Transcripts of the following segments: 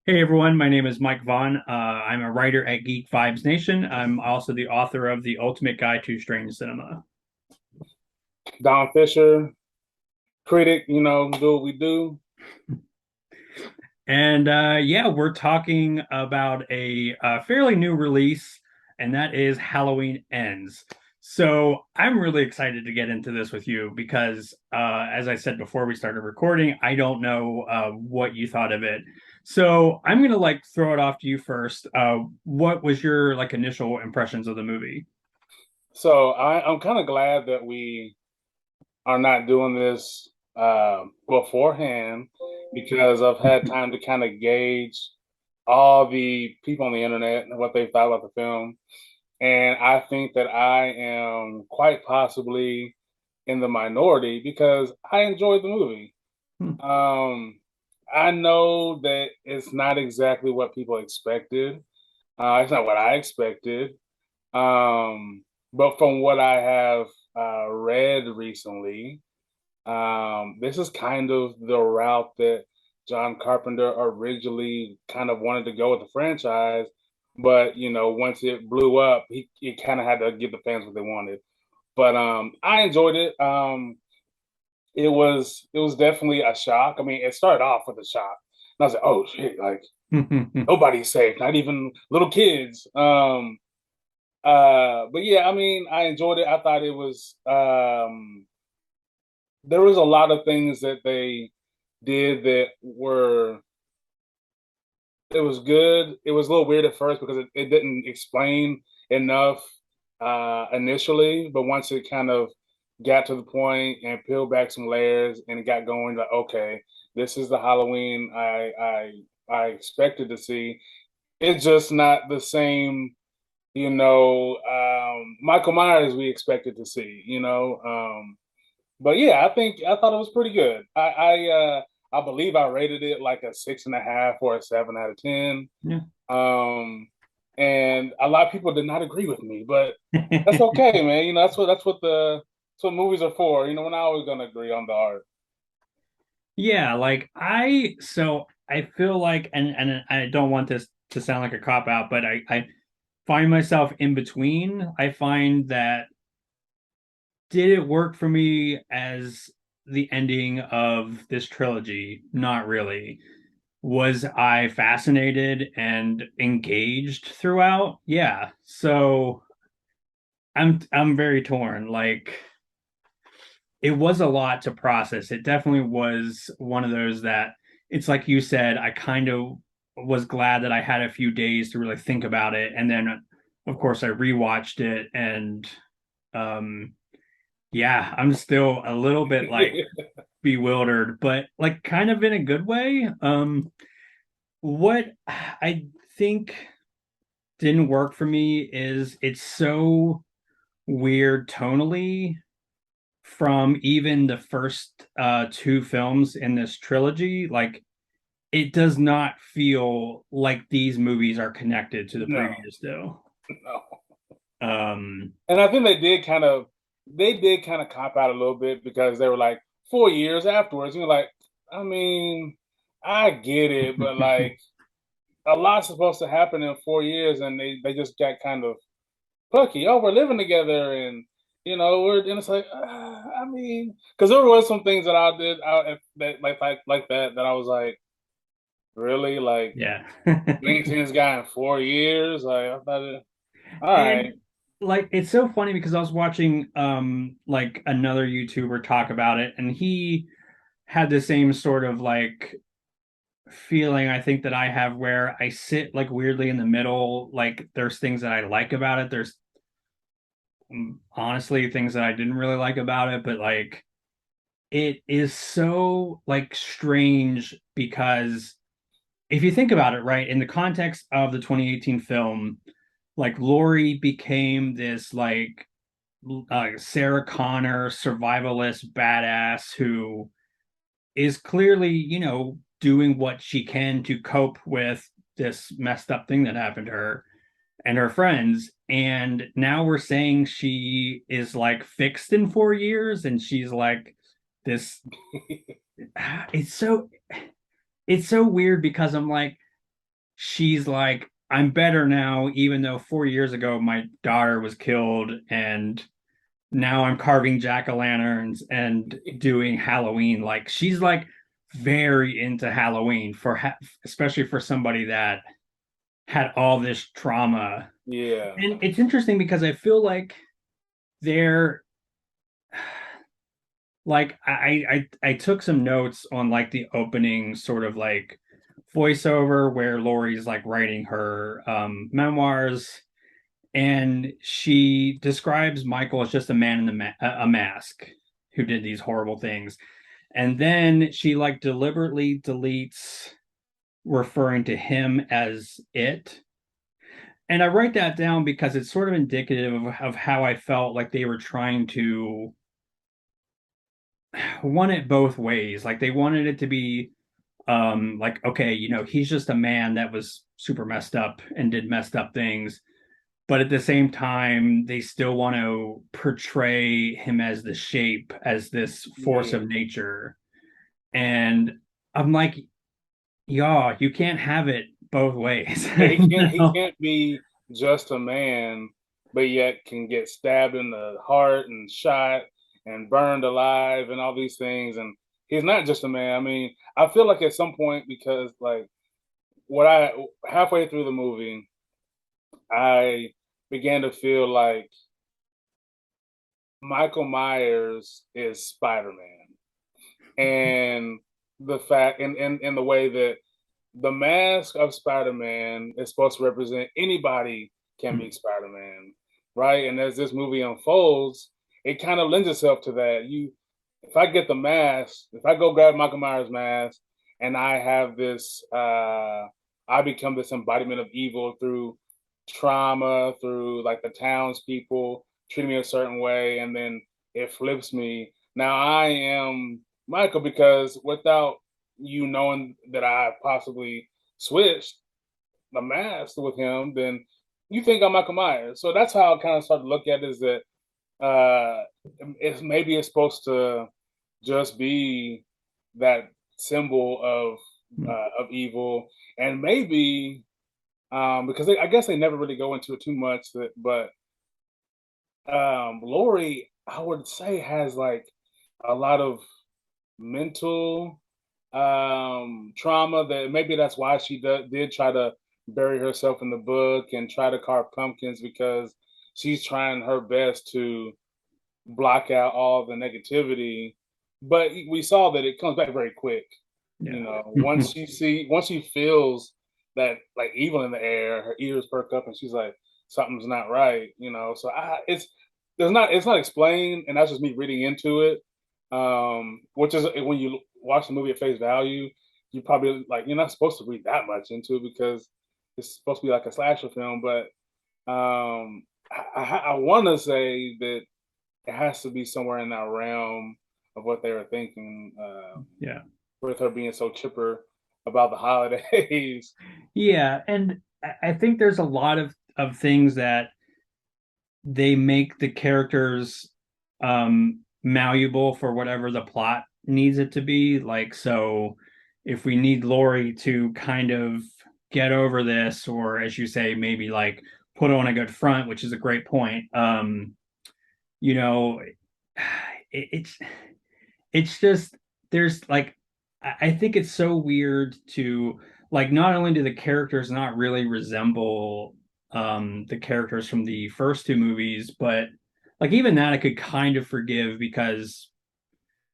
Hey everyone, my name is Mike Vaughn. I'm a writer at Geek Vibes Nation. I'm also the author of The Ultimate Guide to Strange Cinema. Don Fisher, critic, do what we do. And yeah, we're talking about a fairly new release, and that is Halloween Ends. So I'm really excited to get into this with you because, as I said before we started recording, I don't know what you thought of it. So I'm gonna like throw it off to you first. What was your like initial impressions of the movie? So I'm kind of glad that we are not doing this beforehand because I've had time to kind of gauge all the people on the internet and what they thought about the film. And I think that I am quite possibly in the minority because I enjoyed the movie. Hmm. Um, I know that it's not exactly what people expected. It's not what I expected. But from what I have read recently, this is kind of the route that John Carpenter originally kind of wanted to go with the franchise. But once it blew up, he kind of had to give the fans what they wanted. But I enjoyed it. It was definitely a shock. I mean, it started off with a shock. And I was like, oh shit, like nobody's safe, not even little kids. But yeah, I mean, I enjoyed it. I thought it was there was a lot of things that they did that were it was good. It was a little weird at first because it didn't explain enough initially, but once it kind of got to the point and peeled back some layers and it got going, like okay, this is the Halloween I expected to see. It's just not the same Michael Myers we expected to see. But yeah, I thought it was pretty good. I believe I rated it like a 6.5 or a 7 out of 10. Yeah. And a lot of people did not agree with me, but that's okay, man. That's what movies are for. We're not always gonna agree on the art. Yeah, like I feel like and I don't want this to sound like a cop out, but I find myself in between. I find that did it work for me as the ending of this trilogy? Not really. Was I fascinated and engaged throughout? Yeah. So I'm very torn. Like it was a lot to process. It definitely was one of those that it's like you said, I kind of was glad that I had a few days to really think about it. And then of course I rewatched it and um yeah, I'm still a little bit like bewildered, but like kind of in a good way. What I think didn't work for me is it's so weird tonally from even the first two films in this trilogy. Like it does not feel like these movies are connected to the No, previous two. no. Um And I think they did kind of cop out a little bit because they were like 4 years afterwards. Like, I mean, I get it, but like a lot's supposed to happen in 4 years, and they just got kind of plucky. Oh, we're living together, and we're and it's like, I mean, because there was some things that I did that like that I was like, really, like yeah. maintain this guy in 4 years. Like I thought, all right, And like it's so funny because I was watching like another YouTuber talk about it and he had the same sort of like feeling I think that I have where I sit like weirdly in the middle. Like there's things that I like about it. There's honestly things that I didn't really like about it, but like it is so like strange because if you think about it, right, in the context of the 2018 film, like Laurie became this like Sarah Connor survivalist badass who is clearly, doing what she can to cope with this messed up thing that happened to her and her friends. And now we're saying she is like fixed in 4 years and she's like this. It's so it's so weird because I'm like, she's like, I'm better now, even though 4 years ago my daughter was killed, and now I'm carving jack-o'-lanterns and doing Halloween. Like she's like very into Halloween especially for somebody that had all this trauma. Yeah. And it's interesting because I feel like they're like I took some notes on like the opening sort of like voiceover where Laurie's like writing her memoirs, and she describes Michael as just a man in a mask who did these horrible things. And then she like deliberately deletes referring to him as it. And I write that down because it's sort of indicative of how I felt like they were trying to want it both ways. Like they wanted it to be like, okay, he's just a man that was super messed up and did messed up things, but at the same time they still want to portray him as the shape, as this force Yeah. of nature. And I'm like, yeah, you can't have it both ways. Yeah, you he know? can't be just a man, but yet can get stabbed in the heart and shot and burned alive and all these things. And he's not just a man. I mean, I feel like at some point, because like what I halfway through the movie, I began to feel like Michael Myers is Spider-Man. And the fact and the way that the mask of Spider-Man is supposed to represent anybody can be Spider-Man, right? And as this movie unfolds, it kind of lends itself to that. If I get the mask, if I go grab Michael Myers' mask, and I have this, I become this embodiment of evil through trauma, through like the townspeople treating me a certain way, and then it flips me. Now I am Michael because without you knowing that I possibly switched the mask with him, then you think I'm Michael Myers. So that's how I kind of started to look at it, is that uh it's supposed to just be that symbol of evil, and maybe because I guess they never really go into it too much, but Laurie, I would say, has like a lot of mental trauma, that maybe that's why she did try to bury herself in the book and try to carve pumpkins, because she's trying her best to block out all the negativity. But we saw that it comes back very quick. Yeah. Once she feels that like evil in the air, her ears perk up and she's like, something's not right. So it's not explained, and that's just me reading into it. Which is, when you watch the movie at face value, you probably like, you're not supposed to read that much into it because it's supposed to be like a slasher film. But I want to say that it has to be somewhere in that realm of what they were thinking, Yeah. with her being so chipper about the holidays. Yeah, and I think there's a lot of things that they make the characters malleable for whatever the plot needs it to be. Like, so if we need Laurie to kind of get over this, or as you say, maybe like put on a good front, which is a great point. You know, it's just there's like I think it's so weird to like, not only do the characters not really resemble the characters from the first two movies, but like even that I could kind of forgive because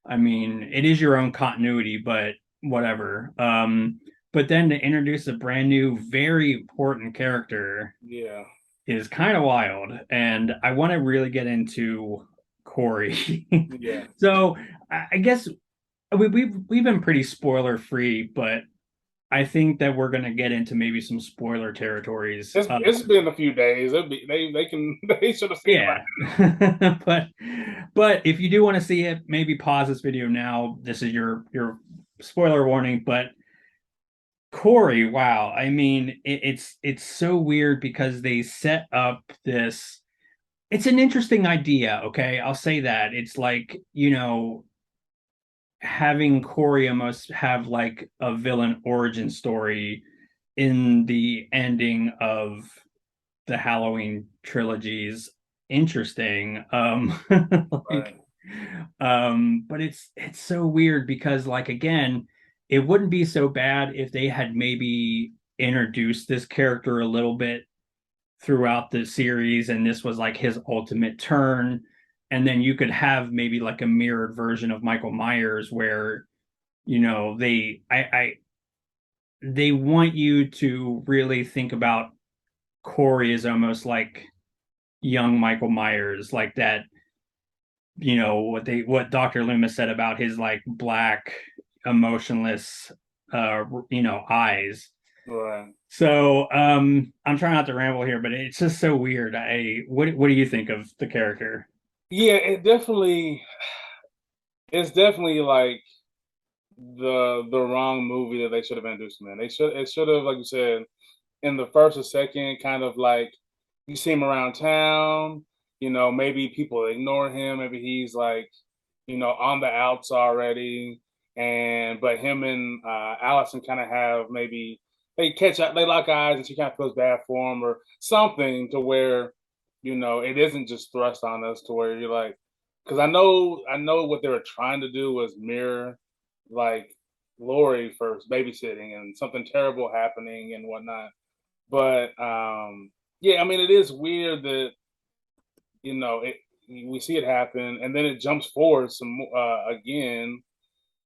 I mean it is your own continuity, but whatever. But then to introduce a brand new, very important character Yeah. is kind of wild, and I want to really get into Corey. Yeah. So I guess we've been pretty spoiler free, but I think that we're gonna get into maybe some spoiler territories. It's been a few days. They can they should have seen it Yeah, but if you do want to see it, maybe pause this video now. This is your spoiler warning. But Corey, wow, I mean, it's so weird because they set up this. It's an interesting idea. Okay, I'll say that. It's like, having Corey almost have like a villain origin story in the ending of the Halloween trilogies interesting. Like, Right. but it's so weird because like again, it wouldn't be so bad if they had maybe introduced this character a little bit throughout the series and this was like his ultimate turn. And then you could have maybe like a mirrored version of Michael Myers where, they want you to really think about Corey as almost like young Michael Myers, like that, what Dr. Loomis said about his like black, emotionless eyes. Right. So I'm trying not to ramble here, but it's just so weird. What do you think of the character? Yeah, it's definitely like the wrong movie that they should have introduced him in. It should have, like you said, in the first or second, kind of like you see him around town, maybe people ignore him, maybe he's like, on the outs already. And but him and Allison kind of have maybe they catch up, they lock eyes, and she kind of feels bad for him or something to where, it isn't just thrust on us to where you're like, because I know what they were trying to do was mirror like Laurie first babysitting and something terrible happening and whatnot. But yeah, I mean, it is weird that it we see it happen and then it jumps forward some again.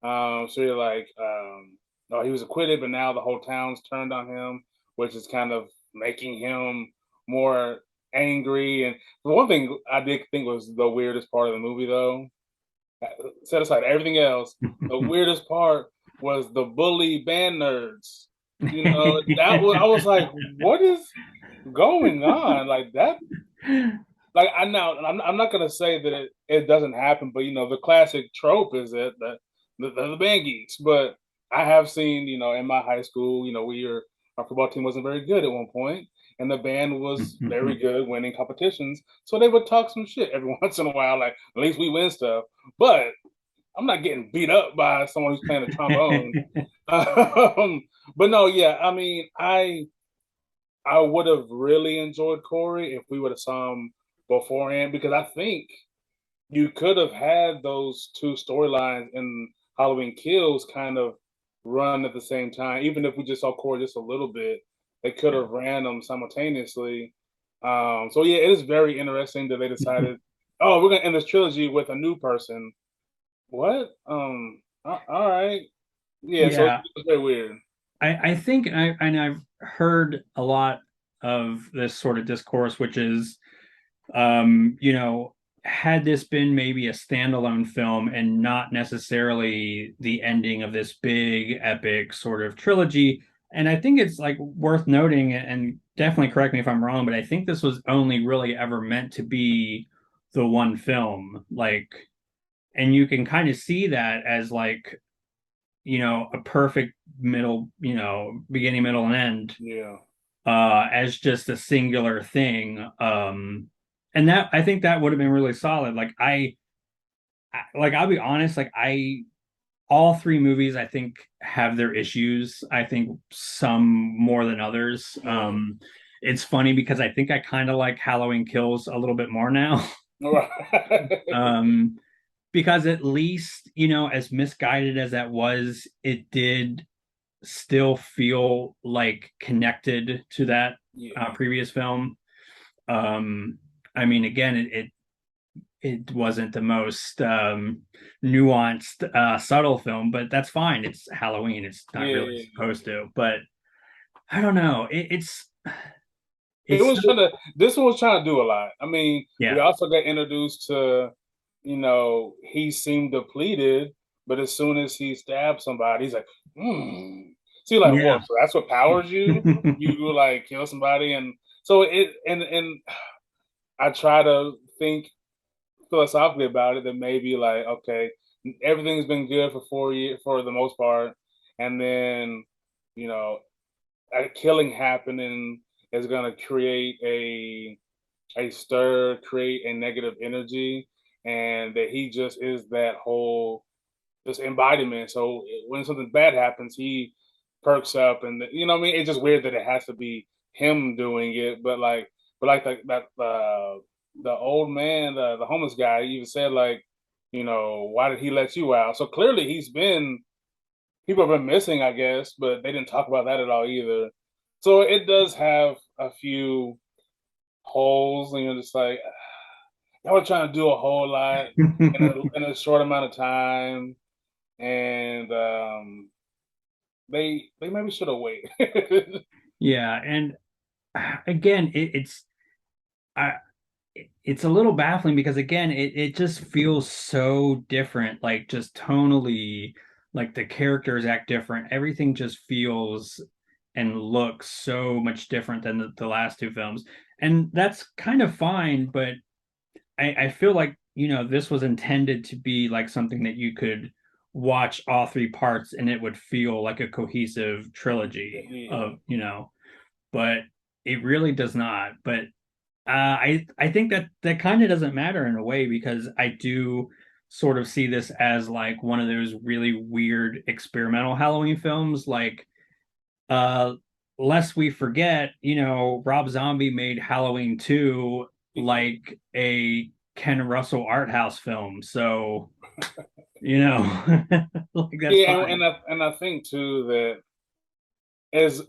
So you're like, oh, he was acquitted, but now the whole town's turned on him, which is kind of making him more angry. And the one thing I did think was the weirdest part of the movie, though, set aside everything else, the weirdest part was the bully band nerds. That was I was like, what is going on? Like that, like I know I'm not gonna say that it doesn't happen, but the classic trope is that the band geeks. But I have seen, in my high school, our football team wasn't very good at one point, and the band was very good, winning competitions. So they would talk some shit every once in a while, like at least we win stuff. But I'm not getting beat up by someone who's playing the trombone. Um, but no, yeah, I mean, I would have really enjoyed Corey if we would have saw him beforehand because I think you could have had those two storylines in Halloween Kills kind of run at the same time. Even if we just saw Corey just a little bit, they could have ran them simultaneously. So yeah, it is very interesting that they decided, oh, we're gonna end this trilogy with a new person. What? All right. Yeah, so Yeah, it's very weird. I think I've heard a lot of this sort of discourse, which is, had this been maybe a standalone film and not necessarily the ending of this big epic sort of trilogy. And I think it's like worth noting, and definitely correct me if I'm wrong, but I think this was only really ever meant to be the one film. Like, and you can kind of see that as like, a perfect middle, beginning, middle, and end, Yeah. as just a singular thing. And that I think that would have been really solid. Like I'll be honest, like I all three movies I think have their issues. I think some more than others. Yeah. It's funny because I think I kind of like Halloween Kills a little bit more now. All right. um, because at least, as misguided as that was, it did still feel like connected to that Yeah. previous film. Um, I mean, again, it wasn't the most nuanced, subtle film, but that's fine. It's Halloween. It's not Yeah. really Yeah. supposed to. But I don't know. It It's was so, trying to. This one was trying to do a lot. I mean, we yeah, also got introduced to, he seemed depleted, but as soon as he stabbed somebody, he's like, hmm. So you're like, whoa, yeah, so that's what powers you? You like kill somebody, and so and I try to think philosophically about it that maybe like, okay, everything's been good for 4 years for the most part, and then you know a killing happening is going to create a stir, create a negative energy, and that he just is that whole this embodiment. So when something bad happens, he perks up, and you know what I mean. It's just weird that it has to be him doing it, but like the old man, the homeless guy, even said like, you know, why did he let you out? So clearly he's been people have been missing, I guess, but they didn't talk about that at all either. So it does have a few holes, and you're just like, y'all were trying to do a whole lot in a short amount of time, and they maybe should have waited. Yeah, and again, I, it's a little baffling because again, it just feels so different, like just tonally, like the characters act different. Everything just feels and looks so much different than the last two films. And that's kind of fine, but I feel like, this was intended to be like something that you could watch all three parts and it would feel like a cohesive trilogy Yeah. of, but it really does not. But I think that that kind of doesn't matter in a way because I do sort of see this as like one of those really weird experimental Halloween films. Like, uh, lest we forget, Rob Zombie made Halloween 2 like a Ken Russell art house film. So, like that's Yeah, fine. and I think too that as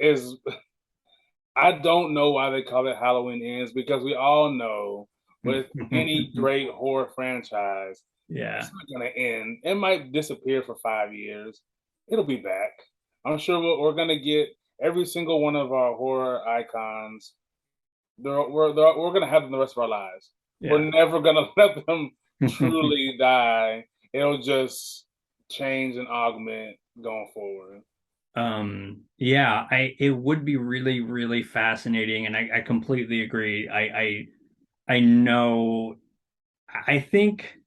I don't know why they call it Halloween Ends because we all know with any great horror franchise, Yeah. it's not going to end. It might disappear for 5 years. It'll be back. I'm sure we're going to get every single one of our horror icons. We're going to have them the rest of our lives. We're Yeah. never going to let them truly die. It'll just change and augment going forward. Yeah, it would be really, really fascinating, and I completely agree. I know I think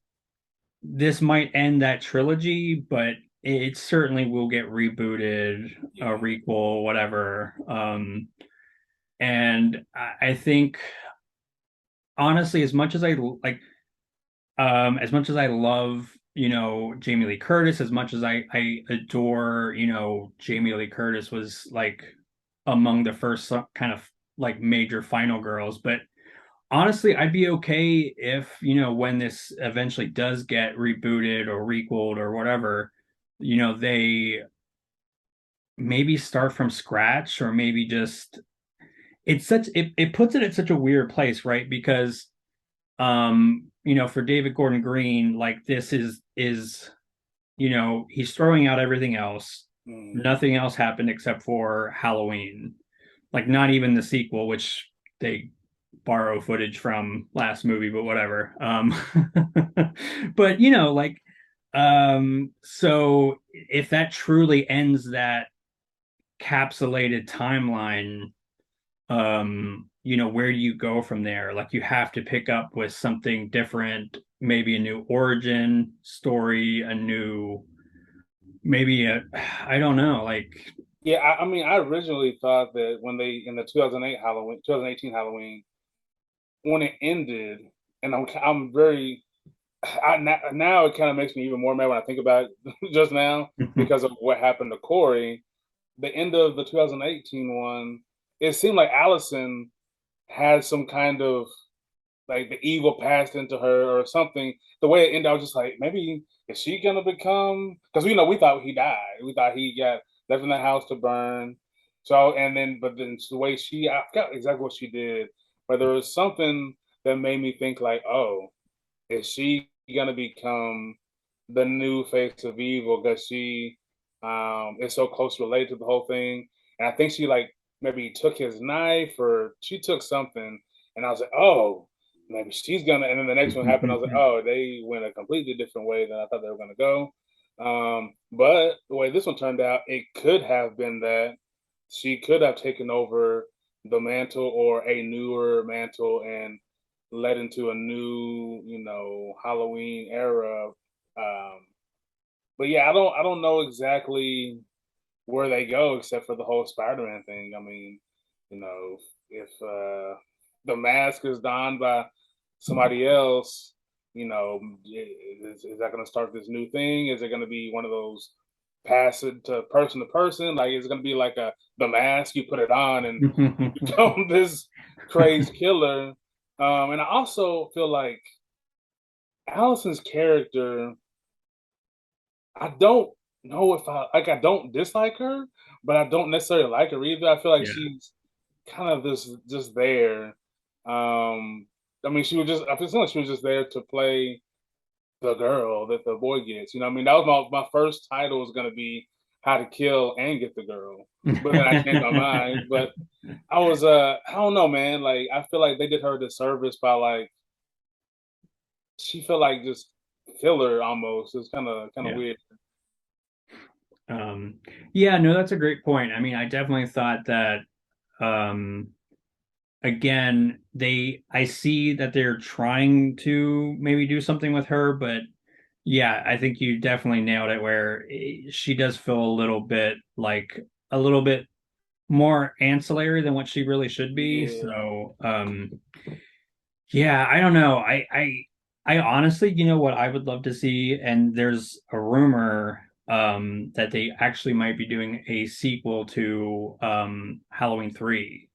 this might end that trilogy, but it certainly will get rebooted, a Yeah. requel, whatever. And I think honestly, as much as I love, Jamie Lee Curtis, as much as I adore, Jamie Lee Curtis was like among the first kind of like major final girls, but honestly, I'd be okay if, when this eventually does get rebooted or requeled or whatever, they maybe start from scratch or maybe just it puts it at such a weird place, right? Because for David Gordon Green, like this is he's throwing out everything else. Mm. Nothing else happened except for Halloween. Like not even the sequel, which they borrow footage from last movie, but whatever. But so if that truly ends that capsulated timeline, where do you go from there? Like you have to pick up with something different, maybe a new origin story, a new maybe a I don't know, like Yeah, I mean, I originally thought that when they in the 2008 Halloween, 2018 Halloween, when it ended, and I'm very now it kind of makes me even more mad when I think about it just now because of what happened to Corey. The end of the 2018 one, it seemed like Allison had some kind of like the evil passed into her or something. The way it ended, I was just like, maybe is she gonna become? Because we thought he died. We thought he got left in the house to burn. So but then the way I forgot exactly what she did, but there was something that made me think like, oh, is she gonna become the new face of evil because she is so close related to the whole thing? And I think she like maybe took his knife or she took something, and I was like, oh, maybe she's gonna. And then the next one happened. I was like, oh, they went a completely different way than I thought they were gonna go. But the way this one turned out, it could have been that she could have taken over the mantle or a newer mantle and led into a new, Halloween era. Um, but yeah, I don't know exactly where they go except for the whole Spider-Man thing. I mean, if the mask is donned by somebody else, is that going to start this new thing? Is it going to be one of those pass it to person. Like it's gonna be like a the mask. You put it on and you become this crazed killer. And I also feel like Allison's character, I don't know if I don't dislike her, but I don't necessarily like her either. I feel like Yeah. she's kind of just there. I mean, she was just I feel like she was just there to play the girl that the boy gets. You know, what I mean, that was my first title was gonna be how to kill and get the girl, but then I changed my mind. But I don't know, man. Like I feel like they did her a disservice by like she felt like just filler almost. It's kind of Yeah. weird. Um, yeah, no, that's a great point. I mean, I definitely thought that um again, I see that they're trying to maybe do something with her, but yeah, I think you definitely nailed it where she does feel a little bit like a little bit more ancillary than what she really should be. Yeah. So, yeah, I don't know. I honestly, you know what I would love to see, and there's a rumor that they actually might be doing a sequel to Halloween 3.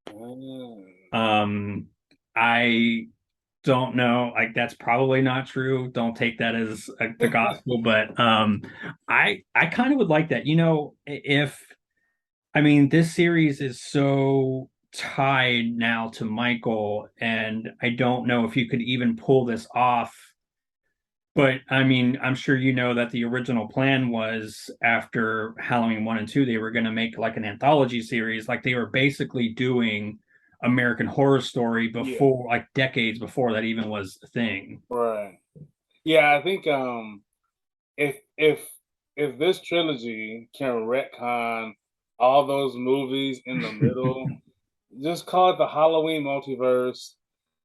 Mm. Um, I don't know. Like that's probably not true. Don't take that as the gospel, but I kind of would like that. You know, if I mean this series is so tied now to Michael, and I don't know if you could even pull this off. But I mean, I'm sure you know that the original plan was after Halloween 1 and 2, they were going to make like an anthology series. Like they were basically doing American Horror Story Yeah. before, like decades before that even was a thing. Right. Yeah, I think if if if this trilogy can retcon all those movies in the middle, just call it the Halloween multiverse,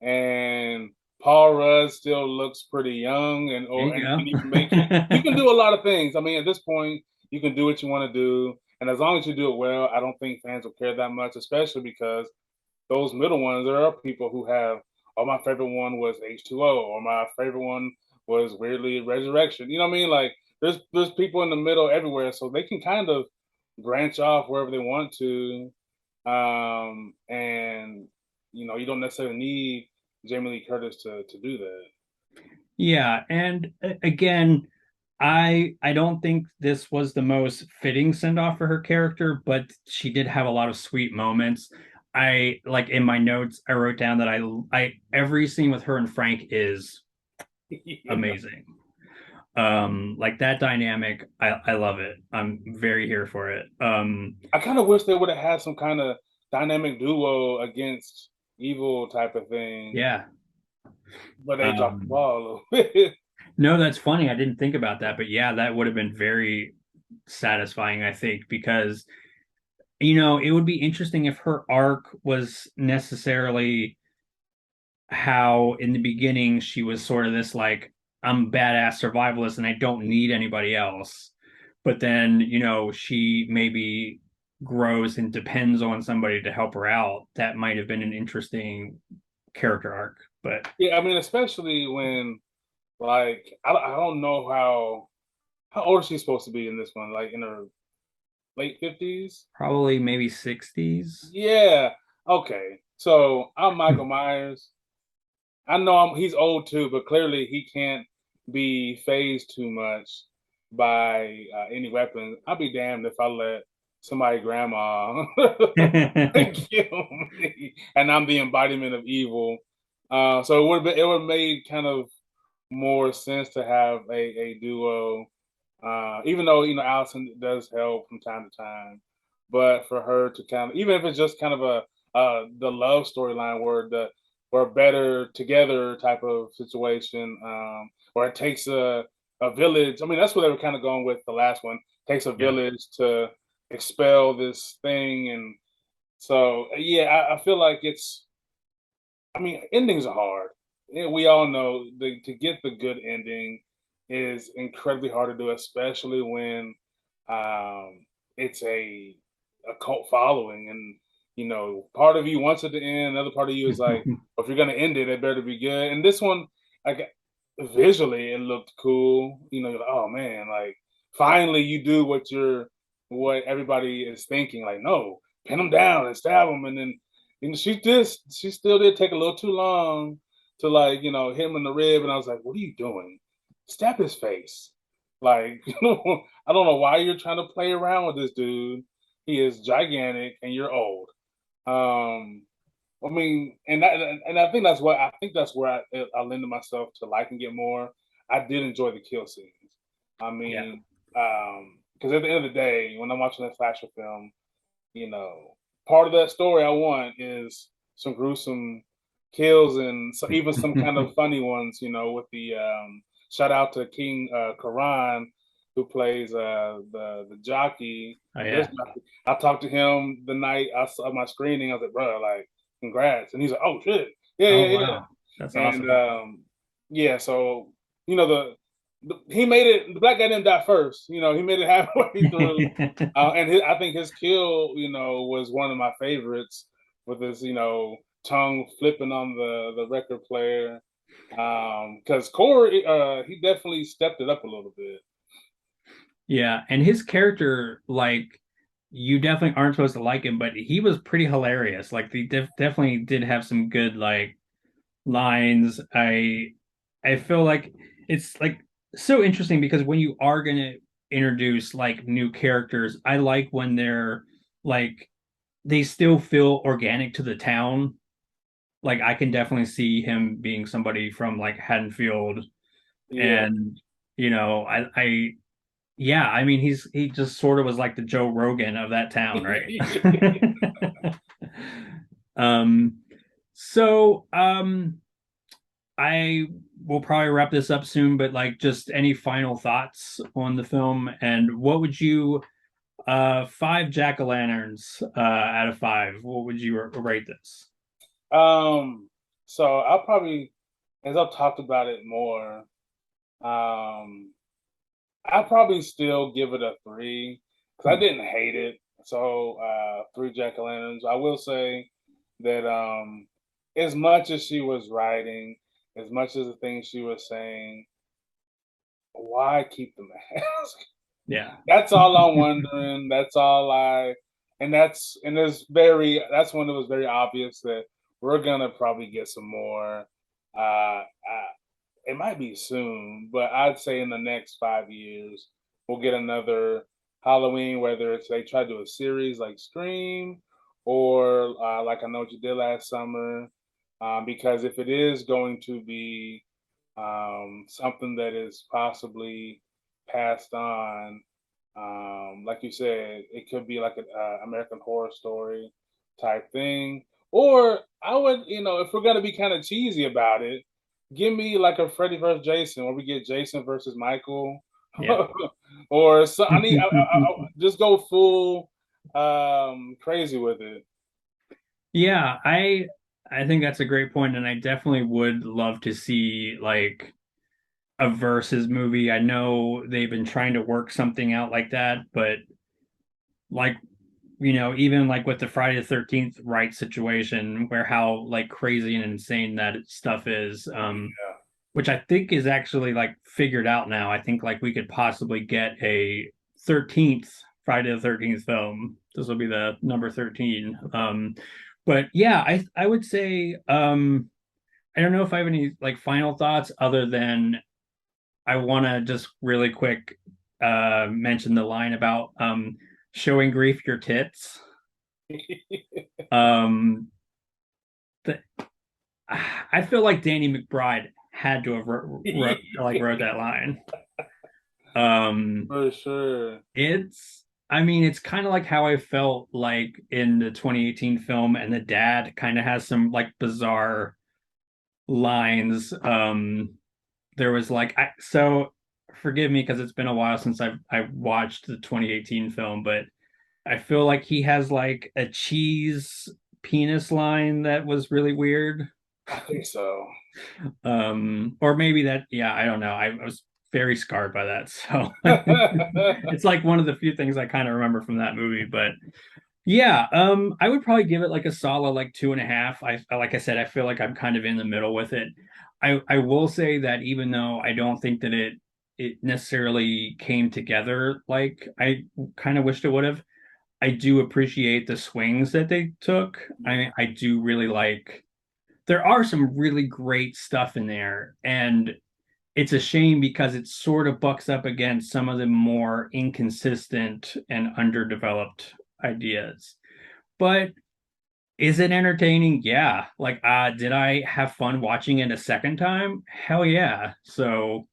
and Paul Rudd still looks pretty young, There you and you can go. make it. You can do a lot of things. I mean, at this point, you can do what you want to do, and as long as you do it well, I don't think fans will care that much. Especially because those middle ones, there are people who have. Oh, my favorite one was H2O, or my favorite one was weirdly Resurrection. You know what I mean? Like there's people in the middle everywhere, so they can kind of branch off wherever they want to. And you don't necessarily need Jamie Lee Curtis to do that. Yeah, and again, I don't think this was the most fitting send off for her character, but she did have a lot of sweet moments. I like in my notes, I wrote down that I every scene with her and Frank is Yeah. amazing. Like that dynamic, I love it. I'm very here for it. I kind of wish they would have had some kind of dynamic duo against evil type of thing, Yeah. but they dropped the Um, ball a little bit. no, that's funny. I didn't think about that, but yeah, that would have been very satisfying, I think, because it would be interesting if her arc was necessarily how in the beginning she was sort of this like, I'm a badass survivalist and I don't need anybody else. But then, she maybe grows and depends on somebody to help her out. That might have been an interesting character arc. But Yeah, I mean, especially when like I don't know how old is she supposed to be in this one? Like in her late 50s? probably maybe 60s. Yeah. Okay. So I'm Michael Myers. I know he's old too, but clearly he can't be phased too much by any weapons. I'll be damned if I let somebody grandma kill me, and I'm the embodiment of evil. So it would have made kind of more sense to have a duo, even though Allison does help from time to time, but for her to kind of even if it's just kind of a the love storyline where we're better together type of situation, where it takes a village. I mean, that's what they were kind of going with the last one. Takes a Yeah. village to expel this thing, and so yeah, I feel like it's. I mean, endings are hard. Yeah, we all know to get the good ending is incredibly hard to do, especially when it's a cult following, and part of you wants it to end, another part of you is like, well, if you're gonna end it, it better be good. And this one, like visually, it looked cool. You're like, oh man, like finally you do what everybody is thinking. Like, no, pin him down and stab him, and then she still did take a little too long to like hit him in the rib, and I was like, what are you doing? Stab his face. Like, I don't know why you're trying to play around with this dude. He is gigantic, and you're old. Um, I mean, and I think that's where I lended myself to liking it more. I did enjoy the kill scenes. I Yeah. mean, because at the end of the day, when I'm watching a slasher film, you know, part of that story I want is some gruesome kills and so even some kind of funny ones. With the shout out to King Karan, who plays the jockey, Oh the disc yeah. jockey. I talked to him the night I saw my screening. I was like, bro, like, congrats, and he's like, oh shit, yeah, Oh yeah, yeah, wow. That's and awesome. yeah, so he made it. The black guy didn't die first. He made it halfway through, and I think his kill, was one of my favorites with his, tongue flipping on the record player. Because Corey, he definitely stepped it up a little bit. Yeah, and his character, like, you definitely aren't supposed to like him, but he was pretty hilarious. Like, they definitely did have some good like lines. I feel like it's like so interesting because when you are gonna introduce like new characters, I like when they're like they still feel organic to the town. Like I can definitely see him being somebody from like Haddonfield, Yeah. and I yeah, I mean he just sort of was like the Joe Rogan of that town, right? um so I will probably wrap this up soon, but like just any final thoughts on the film and what would you five jack-o'-lanterns out of five, what would you rate this? um. So I'll probably, as I've talked about it more, um, I'll probably still give it a three because I Hmm. didn't hate it. So three jack o' lanterns. I will say that as much as she was writing, as much as the things she was saying, why keep the mask? Yeah. That's all I'm wondering. That's all I, and that's when it was very obvious that we're gonna probably get some more. Uh, it might be soon, but I'd say in the next 5 years we'll get another Halloween. Whether it's they try to do a series like Scream, or like I Know What You Did Last Summer, because if it is going to be something that is possibly passed on, like you said, it could be like an American Horror Story type thing. Or I would, if we're gonna be kind of cheesy about it, give me like a Freddy versus Jason, where we get Jason versus Michael, Yeah. or so. I just go full crazy with it. Yeah, I think that's a great point, and I definitely would love to see like a versus movie. I know they've been trying to work something out like that, but like even like with the Friday the 13th right situation, where how like crazy and insane that stuff is, Yeah. which I think is actually like figured out now. I think like we could possibly get a 13th Friday the 13th film. This will be the number 13. But yeah, I would say I don't know if I have any like final thoughts other than I want to just really quick mention the line about showing grief your tits. Um, the, I feel like Danny McBride had to have wrote that line. Um, For sure. I mean, it's kind of like how I felt like in the 2018 film, and the dad kind of has some like bizarre lines. There was like, so forgive me because it's been a while since I watched the 2018 film, but I feel like he has like a cheese penis line that was really weird. I think so. Or maybe that, yeah, I don't know. I was very scarred by that. So it's like one of the few things I kind of remember from that movie. But yeah, I would probably give it like a solid like 2.5. Like I said, I feel like I'm kind of in the middle with it. I will say that even though I don't think that it it necessarily came together like I kind of wished it would have. I do appreciate the swings that they took. I do really like there are some really great stuff in there, and it's a shame because it sort of bucks up against some of the more inconsistent and underdeveloped ideas. But is it entertaining? Yeah. Like, did I have fun watching it a second time? Hell yeah. So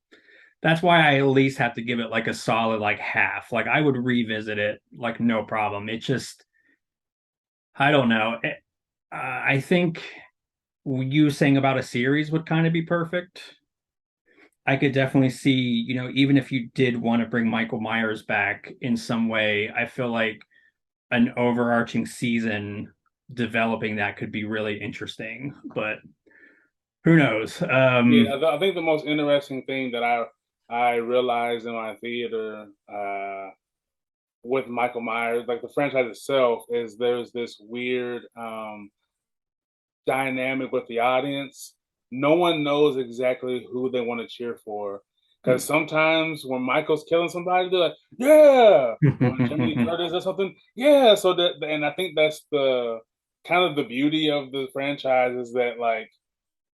that's why I at least have to give it like a solid like half. Like I would revisit it like no problem. It just I don't know. I think you saying about a series would kind of be perfect. I could definitely see, even if you did want to bring Michael Myers back in some way, I feel like an overarching season developing that could be really interesting. But who knows? Yeah, I think the most interesting thing that I realized in my theater with Michael Myers, like the franchise itself, is there's this weird dynamic with the audience. No one knows exactly who they want to cheer for. Because sometimes when Michael's killing somebody, they're like, "Yeah." And when Jamie Lee Curtis does something, "Yeah." So that, and I think that's the kind of the beauty of the franchise is that like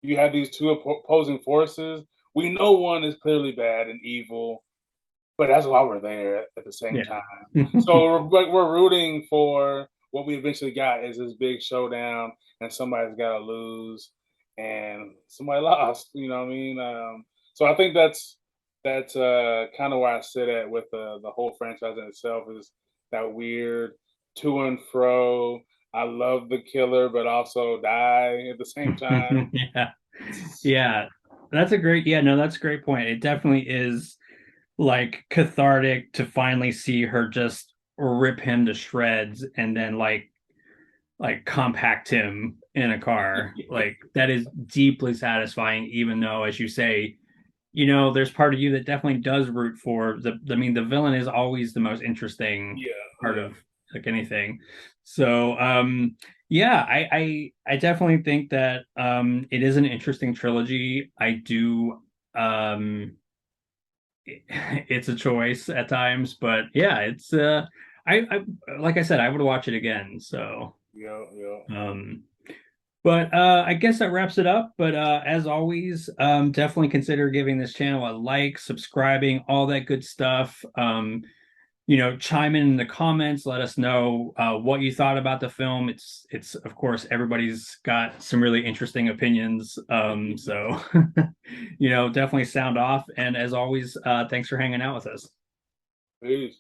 you have these two opposing forces. We know one is clearly bad and evil, but that's why we're there at the same Yeah. time. So we're rooting for what we eventually got is this big showdown, and somebody's got to lose, and somebody lost. You know what I mean? So I think that's kind of where I sit at with the whole franchise in itself is that weird to and fro. I love the killer, but also die at the same time. Yeah. Yeah. That's a great point. It definitely is like cathartic to finally see her just rip him to shreds and then like compact him in a car. Like that is deeply satisfying, even though, as you say, there's part of you that definitely does root for I mean, the villain is always the most interesting Yeah, part yeah. of like anything. So, yeah, I definitely think that it is an interesting trilogy. I do it's a choice at times, but yeah, it's I like I said, I would watch it again. So, Yeah, yeah. um but I guess that wraps it up. But as always, definitely consider giving this channel a like, subscribing, all that good stuff. Chime in the comments, let us know what you thought about the film. It's of course everybody's got some really interesting opinions. So definitely sound off. And as always, thanks for hanging out with us. Peace.